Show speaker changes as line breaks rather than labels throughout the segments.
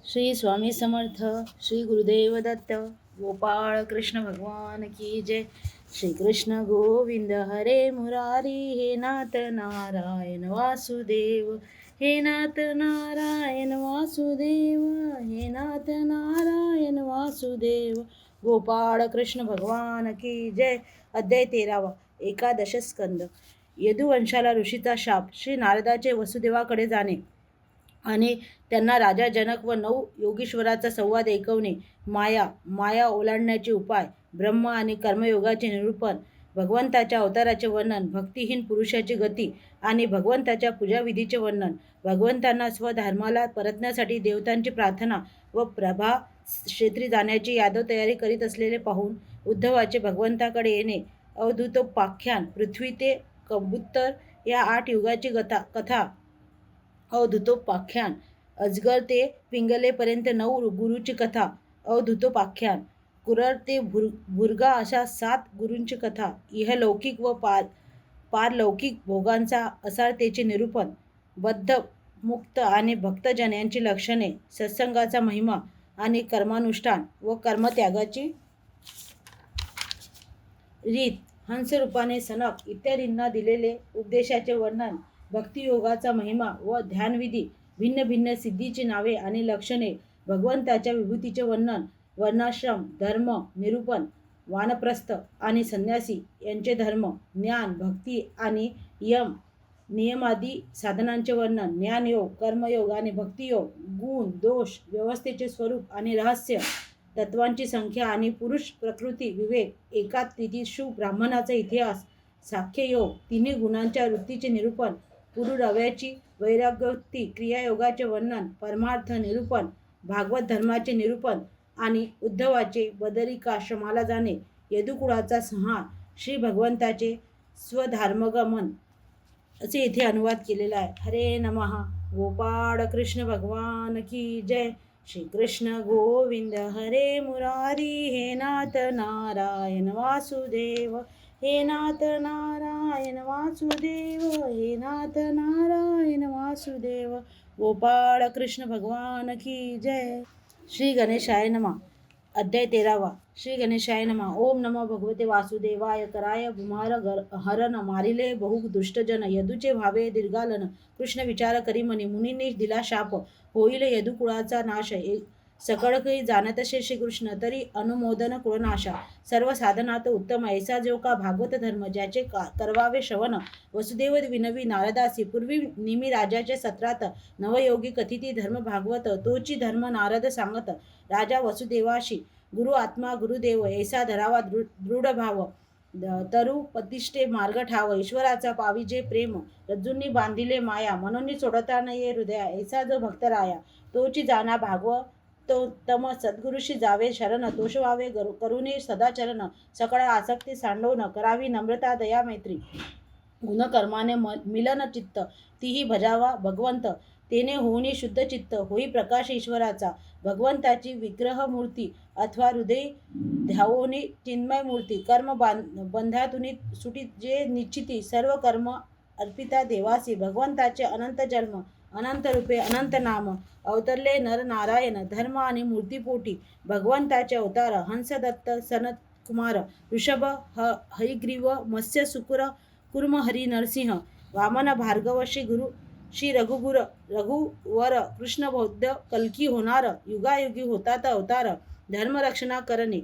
श्री स्वामी समर्थ, श्री गुरुदेव दत्त, गोपाळ कृष्ण भगवान की जय. श्री कृष्ण गोविंद हरे मुरारी, हे नाथ नारायण वासुदेव, हे नाथ नारायण वासुदेव, हे नाथ नारायण वासुदेव. गोपाळ कृष्ण भगवान की जय. अध्याय 13. एकादश स्कंद. यदुवंशाला ऋषीचा शाप. श्री नारदाचे वसुदेवाकडे जाणे आणि त्यांना राजा जनक व 9 योगीश्वराचा संवाद ऐकवणे. माया ओलांडण्याचे उपाय. ब्रह्म आणि कर्मयोगाचे निरूपण. भगवंताच्या अवताराचे वर्णन. भक्तिहीन पुरुषाची गती आणि भगवंताच्या पूजाविधीचे वर्णन. भगवंतांना स्वधर्माला परतण्यासाठी देवतांची प्रार्थना व प्रभा क्षेत्री जाण्याची यादव तयारी करीत असलेले पाहून उद्धवाचे भगवंताकडे येणे. अवधूतोपाख्यान. पृथ्वी ते कबूतर या 8 युगाची कथा. अवधूतोपाख्यान. अजगर ते पिंगलेपर्यंत 9 गुरुची कथा. अवधूतोपाख्यान. कुरर ते भुर्गा अशा 7 गुरूंची कथा. इहलौकिक व पारलौकिक भोगांचा असारतेचे निरूपण. बद्ध, मुक्त आणि भक्तजन यांची लक्षणे. सत्संगाचा महिमा आणि कर्मानुष्ठान व कर्मत्यागाची रीत. हंसरूपाने सनक इत्यादींना दिलेले उपदेशाचे वर्णन. भक्तियोगाचा महिमा व ध्यानविधी. भिन्न भिन्न सिद्धीची नावे आणि लक्षणे. भगवंताच्या विभूतीचे वर्णन. वर्णाश्रम धर्म निरूपण. वानप्रस्थ आणि संन्यासी यांचे धर्म. ज्ञान, भक्ती आणि नियमादी साधनांचे वर्णन. ज्ञानयोग, कर्मयोग आणि भक्तियोग. गुण, दोष, व्यवस्थेचे स्वरूप आणि रहस्य. तत्वांची संख्या आणि पुरुष प्रकृती विवेक. एका तिथिषु ब्राह्मणाचा इतिहास. साख्ययोग, तिन्ही गुणांच्या वृत्तीचे निरूपण. पुरुरव्याची वैराग्योक्ती. क्रियायोगाचे वर्णन. परमार्थ निरूपण. भागवत धर्माचे निरूपण आणि उद्धवाचे बदरिकाश्रमाला जाणे. यदुकुळाचा संहार. श्री भगवंताचे स्वधर्मगमन असे येथे अनुवाद केलेला आहे. हरे नमः. गोपाळ कृष्ण भगवान की जय. श्री कृष्ण गोविंद हरे मुरारी, हे नाथ नारायण वासुदेव, हे नाथ नारायण वासुदेव, हे नाथ नारायण वासुदेव. गोपाळ कृष्ण भगवान की जय. श्री गणेशाय नमः. अध्याय 13. श्री गणेशाय नमः. ओम नमो भगवते वासुदेवाय. कराय भूमार हरण. मारिले बहु दुष्टजन. यदूचे व्हावे दीर्घालन. कृष्ण विचार करी म्हणे. मुनींनी दिला शाप. होईल यदुकुळाचा नाश. सकळकही जाणत श्रीकृष्ण, तरी अनुमोदन कुळनाशा. सर्व साधनात उत्तम ऐसा जो का भागवत धर्म, ज्याचे करवावे श्रवण. वसुदेव विनवी नारदासी. पूर्वी निमी राजाच्या सत्रात नवयोगी कथिती धर्म भागवत. तोची धर्म नारद सांगत. राजा वसुदेवाशी गुरु आत्मा गुरुदेव, ऐसा धरावा दृढ भाव. तरु पतिष्ठे मार्ग ठाव. ईश्वराचा पाविजे प्रेम. रज्जूंनी बांधिले माया, म्हणून सोडता न ये हृदया. ऐसा जो भक्त राया, तोची जाणा भागव तो तम. सद्गुरुशी जावे शरण, तोष व्हावे करुणे सदाचरण. सकळ आसक्ती सांडवून, करावी नम्रता दया मैत्री. गुणकर्माने मिलन चित्त, तीही भजावा भगवंत. तेने होऊनी शुद्ध चित्त, होई प्रकाश ईश्वराचा. भगवंताची विग्रह मूर्ती अथवा हृदय ध्यावोनी चिन्मय मूर्ती. कर्म बंधातुनी सुटी जे निश्चिती. सर्व कर्म अर्पिता देवासी. भगवंताचे अनंत जन्म, अनंत रूपे, अनंत नाम. अवतरले नर नारायण धर्म आणि मूर्तीपोटी. भगवंताचे अवतार. हंसदत्त, सनत कुमार, ऋषभ, हरिग्रीव, मत्स्य, सुकुर, कुर्म, हरी नरसिंह, वामन, भार्गव, श्री रघुवर, कृष्ण बौद्ध, कल्की होणार. युगायुगी होतात अवतार. धर्मरक्षणा करणे.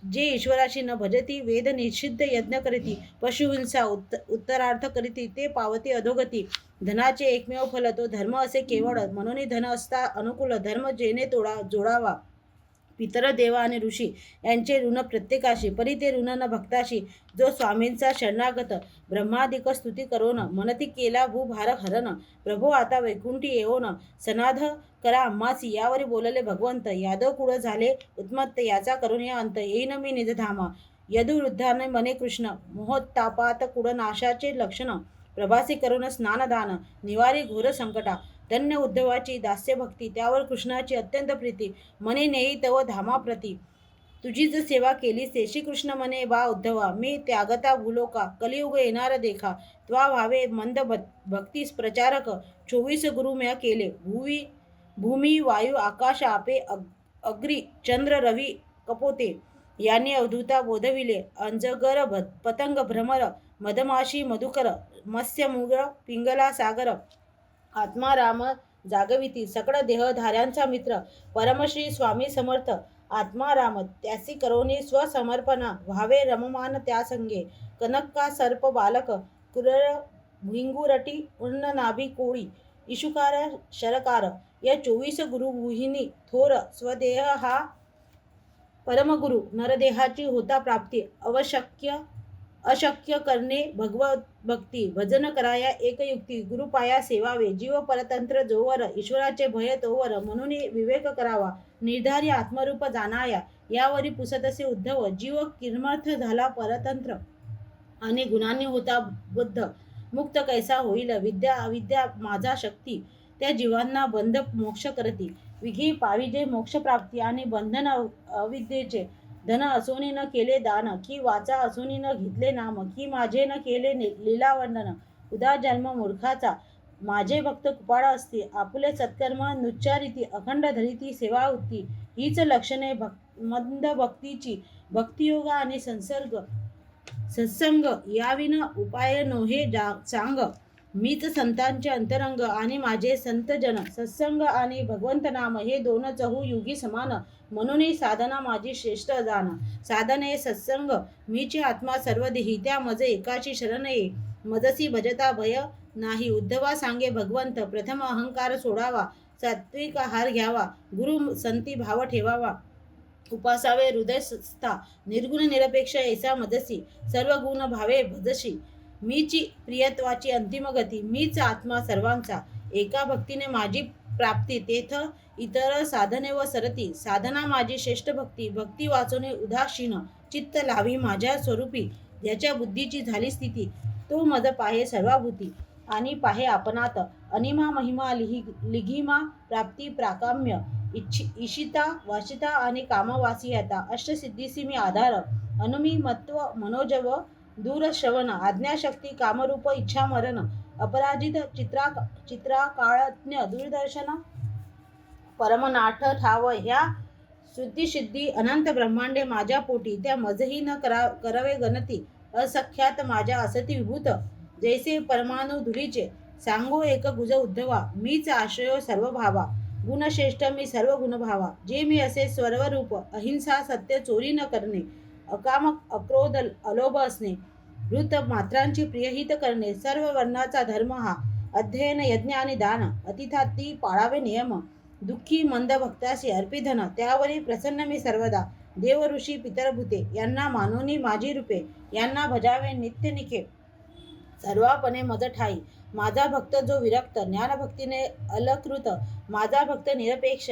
जे ईश्वराशी न भजती, वेद निषिद्ध यज्ञ करीती, पशुहिंसा उत्तरार्थ करीती, ते पावती अधोगती. धनाचे एकमेव फल तो धर्म असे केवळ, म्हणून धन असता अनुकूल. धर्म जेणे जोडावा. पितर, देवा आणि ऋषी यांचे ऋण प्रत्येकाशी, परी ते ऋण न भक्ताशी. जो स्वामींचा शरणागत, ब्रह्मादिक स्तुती करोन, मनती केला भूभार हरण. प्रभो आता वैकुंठी येऊन, सनाध करा आम्हासी. यावरी बोलले भगवंत. यादव कुळ झाले उत्मत्त, याचा करून अंत. येईन मी निजधामा. यदुवृद्धाने मने कृष्ण, मोहतापात कुळ नाशाचे लक्षण. प्रभासी करून स्नानदान, निवारी घोर संकटा. धन्य उद्धवाची दास्यभक्ती, त्यावर कृष्णाची अत्यंत प्रीती. मने नेई तव धामाप्रती, तुझीच सेवा केली से. श्रीकृष्ण मने बा उद्धवा, मी त्यागता भूलोका. कलियुग येणार देखा, त्वा व्हावे मंद भक्तीस प्रचारक. 24 गुरु म्या केले, भुवी भूमी वायू आकाश आपे अग्री चंद्र रवी कपोते यांनी अवधूता बोधविले. अजगर पतंग भ्रमर मधमाशी मधुकर मत्स्य मृग पिंगला सागर आत्मा राम जागविती सकळ देहधाऱ्यांचा मित्र परमश्री स्वामी समर्थ आत्मा राम त्यासी करोनी स्वसमर्पणा व्हावे रममान त्या संगे कनक्का सर्प बालक कुरळ भिंगुरटी पूर्ण नाभी कोळी इशुकार शरकार या 24 गुरुगुहिनी थोर स्वदेह हा परमगुरु नरदेहाची होता प्राप्ती अशक्य करणे भगवत भक्ती भजन कराया एकयुक्ती गुरुपाया सेवावे जीव परतंत्र जोवर ईश्वराचे भय तोवर म्हणून विवेक करावा निर्धारी आत्मरूप जाणाया यावरी पुसतसे उद्धव जीव किर्मर्थ झाला परतंत्र आणि गुणांनी होता बुद्ध मुक्त कैसा होईल विद्या अविद्या माझा शक्ती त्या जीवांना बंध मोक्ष करती विघी पाविजे मोक्ष प्राप्ती आणि बंधन अविद्येचे धन असोनी न केले दान की वाचा असोनी न घेतले नाम की माझे न केले लीलावंदन उदा जन्म मूर्खाचा माझे भक्त कुपाळा असते आपुले सत्कर्म नुच्चारिती अखंड धरिती सेवा उत्ती हीच लक्षणे मंद भक्तीची भक्तियोग आणि सत्संग याविन उपाय नोहे सांग मीच संतांचे अंतरंग आणि माझे संतजन सत्संग आणि भगवंत नाम हे दोन चहू युगी समान म्हणूनही साधना माझी श्रेष्ठ जाण साधने सत्संग मीची आत्मा सर्वदेही त्या मज एकाची शरण ये मजसी भजता भय नाही उद्धवा सांगे भगवंत प्रथम अहंकार सोडावा सात्विक आहार घ्यावा गुरु संती भाव ठेवावा उपासावे हृदय स्था निर्गुण निरपेक्ष ऐसा मजसी सर्व गुण भावे भजशी मीची प्रियत्वाची अंतिम गती मीच आत्मा सर्वांचा एका भक्तीने माझी प्राप्ती तेथ इतर साधने व सरती साधना माझी श्रेष्ठ भक्ती भक्ती वाचवणे उदासीन चित्त लावी माझ्या स्वरूपी ज्याच्या बुद्धीची झाली स्थिती तो मज पाहे सर्वाभूती आणि पाहे आपणात अनिमा महिमा लिघिमा प्राप्ती प्राकाम्य इशिता वाशिता आणि कामवासियता अष्टसिद्धीसी मी आधार अनुमी मत्व मनोजव दूरश्रवण आज्ञाशक्ती कामरूप इच्छा मरण अपराजित चित्राकाळज्ञ दूरदर्शन परमनाथ ठाव ह्या शुद्धी अनंत ब्रह्मांडे माझ्या पोटी त्या मजही न करावे गणती असख्यात माझ्या असती विभूत जैसे परमाणु धुलीचे सांगो एक गुज उद्धवा मीच आश्रयो सर्व भावा गुणश्रेष्ठ मी सर्व गुणभावा जे मी असे सर्वरूप अहिंसा सत्य चोरी न करणे अकाम अक्रोध अलोभ असणे वृत्त मात्रांची प्रियहित करणे सर्व वर्णाचा धर्म हा अध्ययन यज्ञ आणि दान अतिथाती पाळावे नियम दुःखी मंद भक्तासी अर्पिधन त्यावरी प्रसन्न मी सर्वदा देव ऋषी पितरभूते यांना मानोनी माझी रूपे यांना भजावे नित्य निखे सर्वापणे मज ठाई माझा भक्त जो विरक्त ज्ञानभक्तीने अलकृत माझा भक्त निरपेक्ष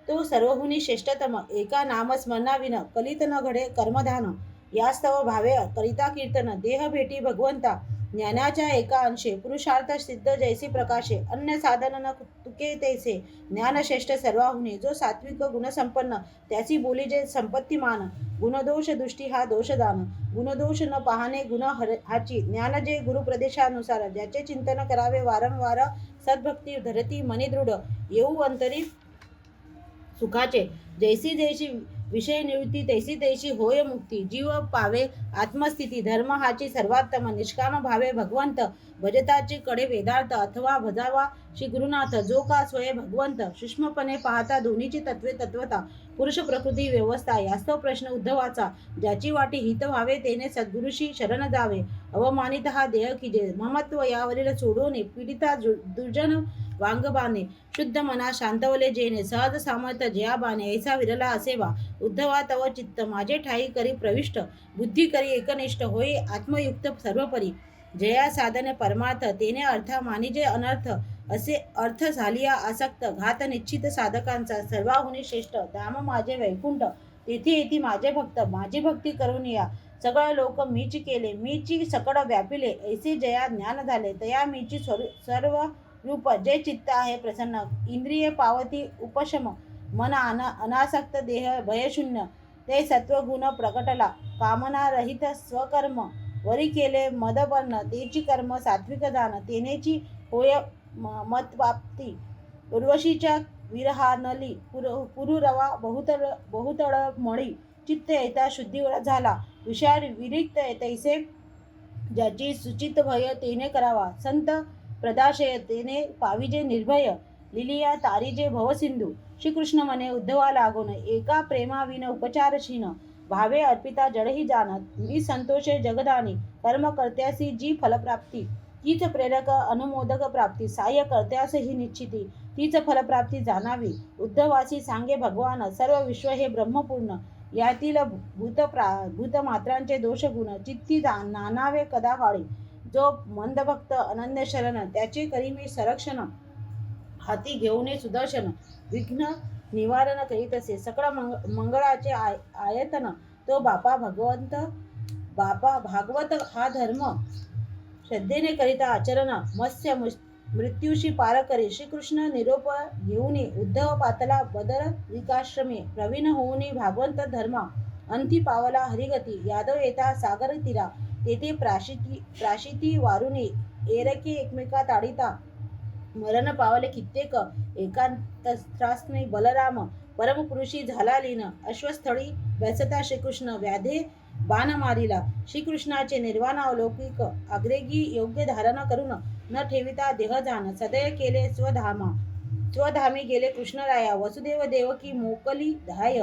तो सर्वहुनी श्रेष्ठतम एका नामस्मरणाविन कलित न घडे कर्मधान यास्तव भावे करिता कीर्तन देह भेटी भगवंता ज्ञानाच्या एका अंशे पुरुषार्थ सिद्ध जैसे प्रकाशे अन्य साधन न तुके तैसे ज्ञानश्रेष्ठ सर्वाहुनी जो सात्विक गुणसंपन्न त्याची बोली जे संपत्तीमान गुणदोष दृष्टी हा दोषदान गुणदोष न पाहणे गुण हाची ज्ञान जे गुरुप्रदेशानुसार ज्याचे चिंतन करावे वारंवार सद्भक्ती धरती मनी दृढ येऊ अंतरी सुखाचे जैसी जैसी विषय निवृत्ती तैसी तैसी होय मुक्ती जीव पावे आत्मस्थिती धर्म हाची सर्वात्तम निष्काम भावे भगवंत भजताची कडे वेदार्थ अथवा भजावा श्री गुरुनाथ जो का स्वय भगवंत सूक्ष्मपणे पाहता दोन्हीची तत्वे तत्वता पुरुष प्रकृती व्यवस्था यास्तव प्रश्न उद्धवाचा ज्याची वाटी हित व्हावे तेने सद्गुरुशी शरण जावे अवमानित हा देह कीजे ममत्व यावरील सोडवणे पीडिता दुर्जन वांगबाने शुद्ध मना शांतवले जेने सहज सामर्थ्य जया बाणे ऐसा विरला असेवा उद्धवा तव चित्त माझे ठाई करी प्रविष्ट बुद्धी करी एकनिष्ठ होई आत्मयुक्त सर्वपरी जया साधने परमार्थ तेने अर्था मानिजे अनर्थ असे अर्थ झालिया आसक्त घात निश्चित साधकांचा सर्वाहुनी श्रेष्ठ धाम माझे वैकुंठ तेथे येथे माझे भक्त माझी भक्ती करून या सगळ लोक मीची केले मीची सकळ व्यापिले ऐसे जया ज्ञान झाले तया मीची सर्व रूप जे चित्त आहे प्रसन्न इंद्रिय पावती उपशम मन अनासक्त देह भयशून्य ते सत्वगुण प्रकटला कामना रहित स्वकर्म वरी केले मदपर्ण तेची कर्म सात्विक दान तेनेची होय मतप्राप्ती उर्वशीच्या विरहानली पुरुरवा बहुतळ मळी चित्त येता शुद्धीवर झाला विषार विरिक्त तैसे ज्याची सुचित भय तेने करावा संत प्रदाशय तेने पाविजे निर्भय लिलिया तारीजे भवसिंधू श्रीकृष्ण म्हणे उद्धवा लागून एका प्रेमाविन उपचारशीन भावे अर्पिता जडही जानत मी संतोषे जगदानी कर्म कर्त्यासी जी फलप्राप्ती तीच प्रेरक अनुमोदक प्राप्ती सहाय्य कर्त्यास ही निश्चिती तीच फलप्राप्ती जाणावी उद्धवासी सांगे भगवान सर्व विश्व हे ब्रह्मपूर्ण यातील भूतमात्रांचे दोषगुण चित्ती नानावे कदा काळी जो मंदभक्त अनन्य शरण त्याचे करी मी संरक्षण हाती घेऊन सुदर्शन विघ्न निवारण करीत असे सकळ मंगळाचे आयतन तो बापा भागवत हा धर्म श्रद्धेने करिता आचरण मत्स्य मृत्यूशी पार करे श्रीकृष्ण निरोप घेऊन उद्धव पातला बदर विकाश्रमे प्रवीण होऊन भागवंत धर्मा अंती पावला हरिगती यादव येता सागर तीरा तेथे प्राशिती वारुणे एरके एकमेका ताडिता मरण पावले कित्येक एकांतस्त्रास्ने बलराम परमपुरुषी झाला लीन अश्वस्थळी व्यसता श्रीकृष्ण व्याधे बाण मारिला श्रीकृष्णाचे निर्वाण अलौकिक आग्रेगी योग्य धारण करून न ठेविता देह जाण सदय केले स्वधामी गेले कृष्णराया वसुदेव देवकी मोकली धाय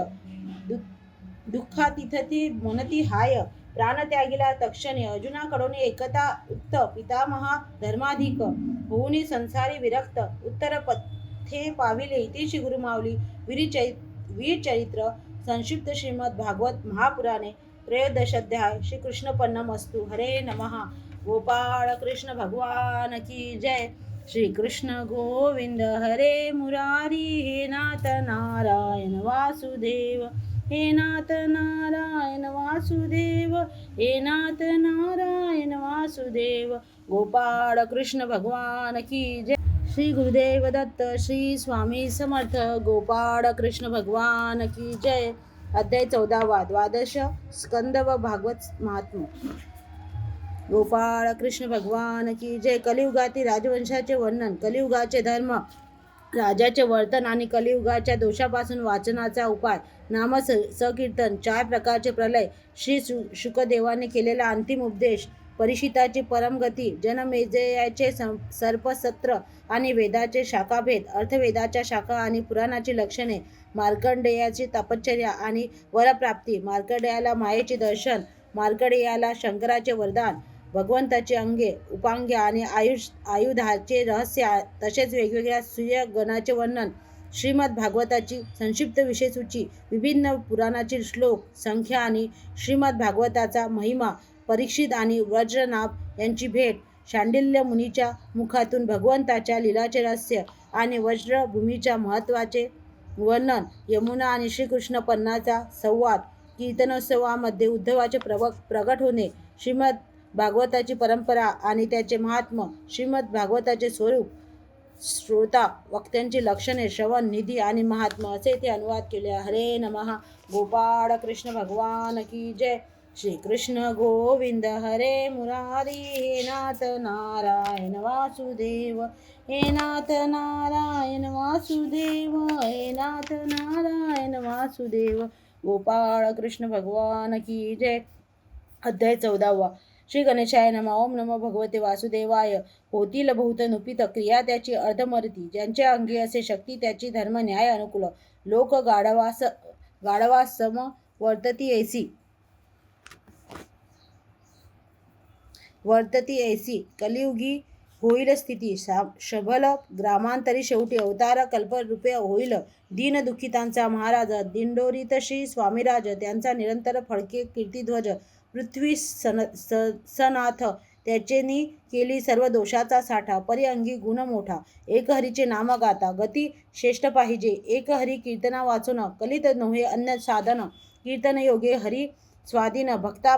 दुःखातिथती मनती हाय प्राण त्यागिला तक्षणे अर्जुनाकडून एकता उत्त पितामहा धर्माधिक होऊन संसारी विरक्त उत्तर पथे पाविले इतिशी गुरुमावली वीर चरित्र संक्षिप्त श्रीमद भागवत महापुराणे त्रयोदशाध्याय श्रीकृष्णपन्नमस्तु हरे नमः गोपाळ कृष्ण भगवान की जय श्री कृष्ण गोविंद हरे मुरारी हे नाथ नारायण वासुदेव हे नाथ नारायण वासुदेव हे नाथ नारायण वासुदेव गोपाळ कृष्ण भगवान की जय श्री गुरुदेव दत्त श्री स्वामी समर्थ गोपाळ कृष्ण भगवान की जय अध्याय 14 द्वादश स्कंद व भागवत महात्म्य गोपाळ कृष्ण भगवान की जय कलियुगातील राजवंशाचे वर्णन कलियुगाचे धर्म राजाचे वर्तन आणि कलियुगाच्या दोषापासून वाचनाचा उपाय नाम संकीर्तन 4 प्रकारचे प्रलय श्री शुकदेवाने केलेला अंतिम उपदेश परीक्षिताची परमगती जनमेजयाचे सर्पसत्र आणि वेदाचे शाखाभेद अर्थवेदाच्या शाखा आणि पुराणाची लक्षणे मार्कंडेयाची तपश्चर्या आणि वरप्राप्ती मार्कंडेयाला मायेचे दर्शन मार्कंडेयाला शंकराचे वरदान भगवंताची अंगे उपांगे आणि आयुधाचे रहस्य तसेच वेगवेगळ्या सूर्यगणाचे वर्णन श्रीमद भागवताची संक्षिप्त विषयसूची विभिन्न पुराणाची श्लोक संख्या आणि श्रीमद भागवताचा महिमा परीक्षित आणि वज्रनाभ यांची भेट शांडिल्य मुनीच्या मुखातून भगवंताच्या लीलाचे रहस्य आणि वज्रभूमीच्या महत्त्वाचे वर्णन यमुना आणि श्रीकृष्ण पन्नाचा संवाद कीर्तनोत्सवामध्ये उद्धवाचे प्रगट होणे श्रीमद भागवताची परंपरा आणि त्याचे महात्म्य श्रीमद भागवताचे स्वरूप श्रोता वक्त्यांची लक्षणे श्रवण निधी आणि महात्म्य असे ते अनुवाद केले हरे नमः गोपाळ कृष्ण भगवान की जय श्री कृष्ण गोविंद हरे मुरारी हे नाथ नारायण वासुदेव हे नाथ नारायण वासुदेव हे नाथ नारायण वासुदेव गोपाळ कृष्ण भगवान की जय अध्याय 14 श्री गणेशाय नमः ओम नमो भगवते वासुदेवाय होतील बहुत नुपित क्रिया त्याची अर्धमरती ज्यांच्या अंगी असे शक्ती त्याची धर्म न्याय अनुकूल लोक गाढवास सम वर्तती ऐसी कलियुगी होईल स्थिती शबल ग्रामांतरी शेवटी अवतार कल्परूपे होईल दीन दुःखितांचा महाराज दिंडोरीत श्री स्वामीराज त्यांचा निरंतर फडके कीर्तिध्वज पृथ्वी सनाथ त्याचेनी केली सर्व दोषाचा साठा परिअंगी गुण मोठा एक हरीचे नाम गाता गती श्रेष्ठ पाहिजे एक हरी कीर्तना वाचून कलित नव्हे अन्य साधन कीर्तन योगे हरी स्वाधीन भक्ता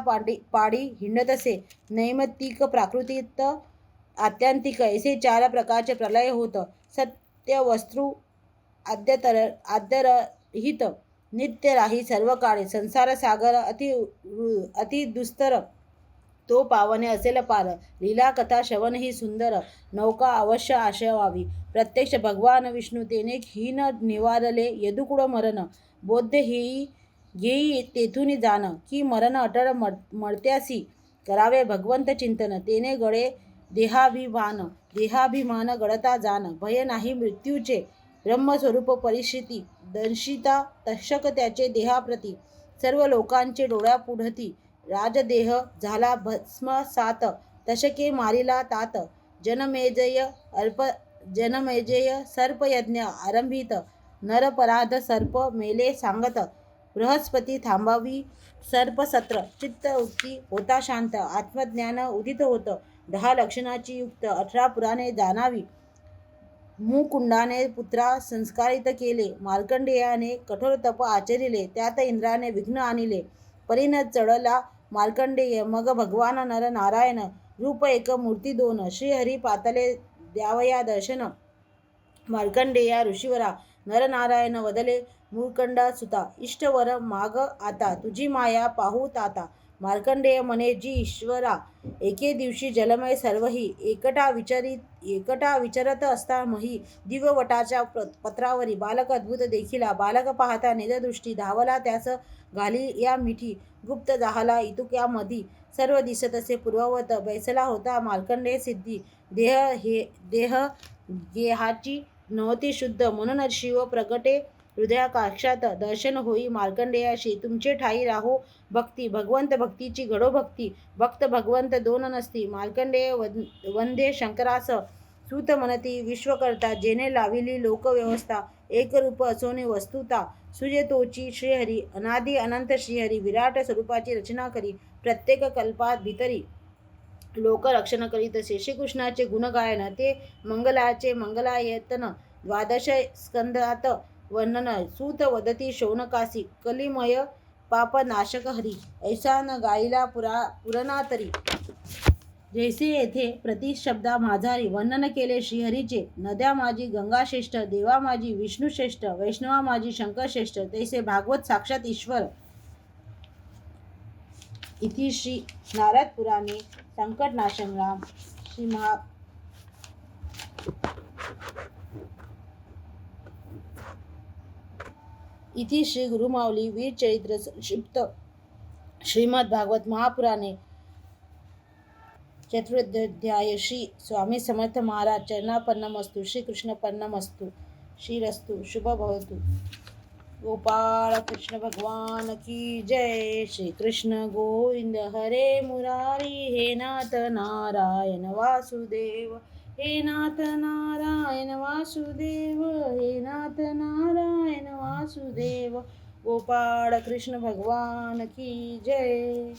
पाडी हिंडत असे नैमित्तिक प्राकृतिक आत्यांतिक असे 4 प्रकारचे प्रलय होत सत्य वस्तू आद्यरहित नित्य राही सर्व काळे संसार सागर अति दुस्तर तो पावने असेल पार. लीला कथा श्रवण ही सुंदर नौका अवश्य आशयावी. प्रत्यक्ष भगवान विष्णू तेने खीन निवारले यदुकुळ मरण. बोध येई तेथून जाण की मरण अटळ मर्त्यासी करावे भगवंत चिंतन. तेने गळे देहाभिमान गळता जाण. भय नाही मृत्यूचे ब्रह्मस्वरूप परिस्थिती दंशिता तक्षक त्याचे देहाप्रती. सर्व लोकांचे डोळ्यापुढती राजदेह झाला भस्मसात. तशके मारिला तात. जनमेजय सर्पयज्ञ आरंभित. नरपराध सर्प मेले सांगत. बृहस्पती थांबावी सर्पसत्र. चित्तवृत्ती होता शांत. आत्मज्ञान उदित होत. 10 लक्षणाची युक्त 18 पुराणे जाणावी. मुकुंडाने पुत्रा संस्कारित केले. मार्कंडेयाने कठोर तप आचरिले. त्यात इंद्राने विघ्न आणिले. परीन चढला मार्कंडेय. मग भगवान नर नारायण. रूप एक मूर्ती दोन. श्रीहरी पातले द्यावया दर्शन. मार्कंडेया ऋषीवरा. नरनारायण वदले मुरकंडा सुता. इष्टवर माग आता. तुझी माया पाहू ताता. मार्कंडेय म्हणे जी ईश्वरा. एके दिवशी जलमय सर्वही. एकटा विचरत असता मही. दिववटाच्या पत्रावरी बालक अद्भुत देखिला. बालक पाहता निजदृष्टी. धावला त्यास घाली या मिठी. गुप्त जाहला इतुक्यामधी. सर्व दिसतसे पूर्ववत. बैसला होता मार्कंडेय सिद्धी. गेहाची नव्हती शुद्ध. म्हणून शिव प्रगटे हृदयाकाशात. दर्शन होई मार्कंडेयाशी. तुमचे ठाई राहो भक्ती. भगवंत भक्तीची घडो भक्ती. भक्त भगवंत दोन नसती. मार्कंडेय वंदे शंकरास. सूत म्हणती विश्वकर्ता. जेने लाविली लोकव्यवस्था. एक रूप असोनी वस्तुता. सूर्य तोची श्रीहरी. अनादि अनंत श्रीहरी. विराट स्वरूपाची रचना करी. प्रत्येक कल्पात भीतरी लोक रक्षण करीत. श्रीकृष्णाचे गुणगायन ते मंगलाचे मंगलायतन. 12 स्कंदात वर्णन. सूत वदती शौनकासी. कलिमय पापनाशक हरी. ऐसा न गायला पुराणातरी. जैसे येथे प्रतिशब्दा माझारी. वर्णन केले श्रीहरीचे. नद्या माझी गंगा श्रेष्ठ. देवा माझी विष्णू श्रेष्ठ. वैष्णवा माझी शंकर श्रेष्ठ. तैसे भागवत साक्षात ईश्वर. इति श्री नारद पुराणे संकटनाशन राम श्री इति श्री गुरुमाऊली वीर चरित्र संक्षिप्त श्रीमद भागवत महापुराणे चतुर्थोध्याय. श्री स्वामी समर्थ महाराज चरणार्पणमस्तु. श्री कृष्णार्पणमस्तु. श्रीरस्तु. शुभ भवतु. गोपाळ कृष्ण भगवान की जय. श्री कृष्ण गोविंद हरे मुरारी. हे नाथ नारायण वासुदेव. हे नाथ नारायण वासुदेव. हे नाथ नारायण वासुदेव. गोपाळ कृष्ण भगवान की जय.